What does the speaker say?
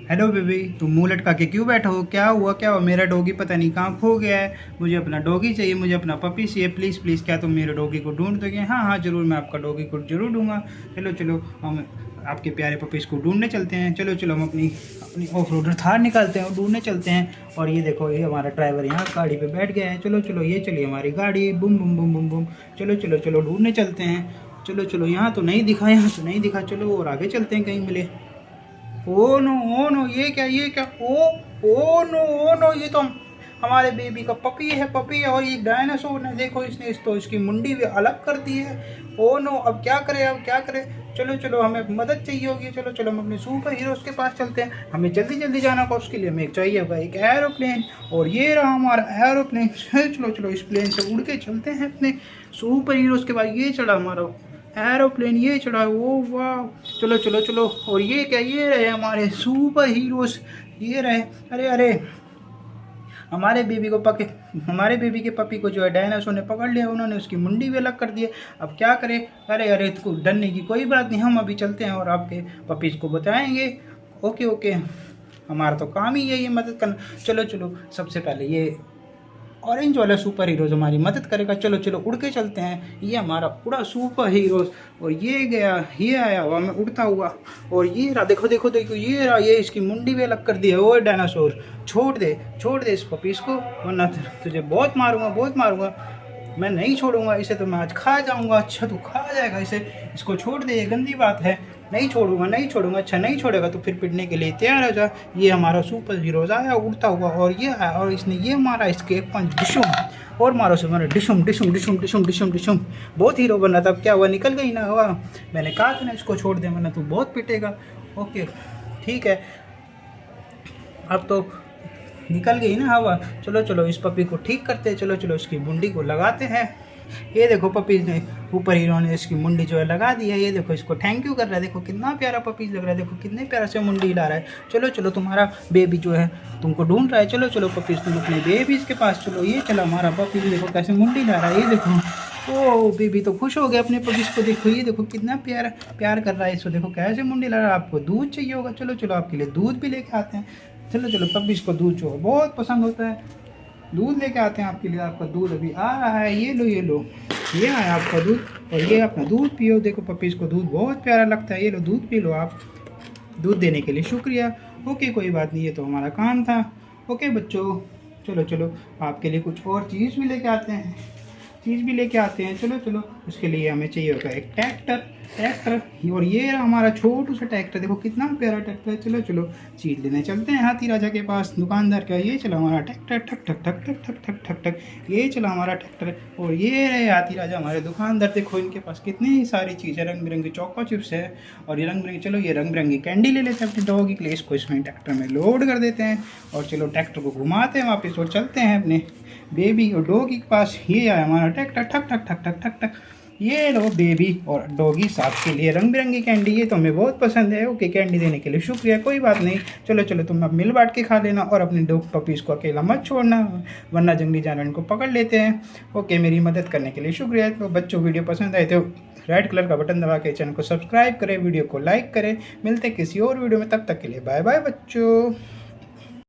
Hello baby, तुम मुंह लटका के क्यों बैठे हो? क्या हुआ क्या हुआ? मेरा डॉगी पता नहीं कहाँ खो गया है। मुझे अपना डॉगी चाहिए, मुझे अपना पपी चाहिए। प्लीज़ प्लीज़, क्या तुम मेरे डॉगी को ढूंढ दोगे? हाँ हाँ ज़रूर, मैं आपका डॉगी को ज़रूर दूंगा। चलो चलो, हम आपके प्यारे पपीज़ को ढूंढने चलते हैं। चलो चलो, हम अपनी अपनी ऑफ रोडर थार निकालते हैं और ढूंढने चलते हैं। और ये देखो, ये हमारा ड्राइवर यहाँ गाड़ी पर बैठ गया है। चलो चलो, ये चलिए हमारी गाड़ी, बुम बुम बुम बुम बुम। चलो चलो चलो, ढूंढने चलते हैं। चलो चलो, यहाँ तो नहीं दिखा, यहाँ तो नहीं दिखा। चलो और आगे चलते हैं, कहीं मिले। ओ नो, ये क्या ओ नो, ये तो हमारे बेबी का पपी है। और ये डायनासोर ने, देखो इसने इसकी मुंडी भी अलग कर दी है। ओ नो, अब क्या करें? चलो चलो, हमें मदद चाहिए होगी। चलो चलो, हम अपने सुपर हीरोज़ के पास चलते हैं। हमें जल्दी जल्दी जाना होगा, उसके लिए हमें चाहिए होगा एक एरोप्लेन। और ये रहा हमारा एरोप्लेन। चलो चलो, इस प्लेन से उड़ के चलते हैं अपने सुपर हीरोज़ के पास। ये चढ़ा हमारा एरोप्लेन, ये चढ़ा, वो वाह। चलो चलो चलो, और ये क्या, ये रहे हमारे सुपर हीरोज़, ये रहे। अरे अरे, हमारे बेबी के पपी को जो है डायनासोर ने पकड़ लिया, उन्होंने उसकी मुंडी भी अलग कर दी है। अब क्या करें? अरे अरे, इसको डरने की कोई बात नहीं, हम अभी चलते हैं और आपके पपीज़ को बताएंगे। ओके ओके, हमारा तो काम ही यही है, मदद करना। चलो चलो, सबसे पहले ये ऑरेंज वाला सुपर हीरोज़ हमारी मदद करेगा। चलो चलो, उड़ के चलते हैं। ये हमारा उड़ा सुपर हीरोज़, और ये गया, ये आया हवा में उड़ता हुआ। और ये रहा, देखो देखो देखो, ये रहा, ये इसकी मुंडी भी अलग कर दी है। ओए डायनासोर, छोड़ दे इस पपीस को, वरना तुझे बहुत मारूंगा। मैं नहीं छोड़ूंगा इसे, तो मैं आज खा जाऊंगा। अच्छा, तू खा जाएगा इसे? इसको छोड़ दे, ये गंदी बात है। नहीं छोड़ूंगा। अच्छा, नहीं छोड़ेगा तो फिर पिटने के लिए तैयार हो जा। ये हमारा सुपर हीरोज़ आया उड़ता हुआ, और ये आया, और इसने ये मारा, इसके एक पंच डिशुम, और मारो से मारो, डिशुम डिशुम डिशुम डिशुम डिशुम डिशुम। बहुत हीरो बनना था, अब क्या हुआ, निकल गई ना हवा। मैंने कहा था ना, इसको छोड़ दे, वरना तू बहुत पिटेगा। ओके ठीक है, अब तो निकल गई ना हवा। चलो चलो, इस पपी को ठीक करते हैं। चलो चलो, इसकी मुंडी को लगाते हैं। ये देखो, पपी ने, ऊपर हीरो ने इसकी मुंडी जो है लगा दी है। ये देखो, इसको थैंक यू कर रहा है। देखो कितना प्यारा पपी लग रहा है, देखो कितने प्यारा से मुंडी हिला रहा है। चलो चलो, तुम्हारा बेबी जो है तुमको ढूंढ रहा है। चलो चलो पपीज, तुम अपने बेबीज के पास चलो। ये चला हमारा पपी, देखो कैसे मुंडी हिला रहा है। ये देखो, ओ बेबी तो खुश हो गया अपने पपीज को। देखो, ये देखो कितना प्यार कर रहा है इसको। देखो कैसे मुंडी हिला रहा है। आपको दूध चाहिए होगा, चलो चलो, आपके लिए दूध भी लेके आते हैं। चलो चलो, पपीज को दूध जो है बहुत पसंद होता है, दूध लेके आते हैं आपके लिए। आपका दूध अभी आ रहा है, ये लो ये आया आपका दूध, और ये अपना दूध पियो। देखो पपीज़ को दूध बहुत प्यारा लगता है। ये लो, दूध पी लो आप। दूध देने के लिए शुक्रिया। ओके, कोई बात नहीं, ये तो हमारा काम था। ओके बच्चों, चलो चलो, आपके लिए कुछ और चीज़ भी लेके आते हैं। चलो चलो, उसके लिए हमें चाहिए होगा एक ट्रैक्टर। और ये रहा हमारा छोटू सा ट्रैक्टर, देखो कितना प्यारा ट्रैक्टर है। चलो चलो, चीज़ लेने चलते हैं हाथी राजा के पास, दुकानदार का। ये चला हमारा ट्रैक्टर, ठक ठक ठक ठक ठक ठक ठक ठक, ये चला हमारा ट्रैक्टर। और ये रहे हाथी राजा हमारे दुकानदार। देखो इनके पास कितनी सारी चीज़ें, रंग बिरंगी चोको चिप्स है, और ये रंग बिरंगी, चलो ये रंग बिरंगी कैंडी ले लेते हैं अपनी डॉगी के लिए। इसको इसमें ट्रैक्टर में लोड कर देते हैं, और चलो ट्रैक्टर को घुमाते हैं वापस, और चलते हैं अपने बेबी और डॉगी के पास। ये आया हमारा ट्रैक्टर, ठक ठक ठक ठक ठक ठक। ये लो बेबी और डॉगी साहब के लिए रंग बिरंगी कैंडी, ये तो हमें बहुत पसंद है। ओके, कैंडी देने के लिए शुक्रिया, कोई बात नहीं। चलो चलो, तुम अब मिल बांट के खा लेना, और अपने डॉग पपीज़ को अकेला मत छोड़ना, वरना जंगली जानवर इनको पकड़ लेते हैं। ओके, मेरी मदद करने के लिए शुक्रिया। तो बच्चों, वीडियो पसंद आए तो रेड कलर का बटन दबा के चैनल को सब्सक्राइब करें, वीडियो को लाइक करें। मिलते किसी और वीडियो में, तब तक के लिए बाय बाय बच्चों।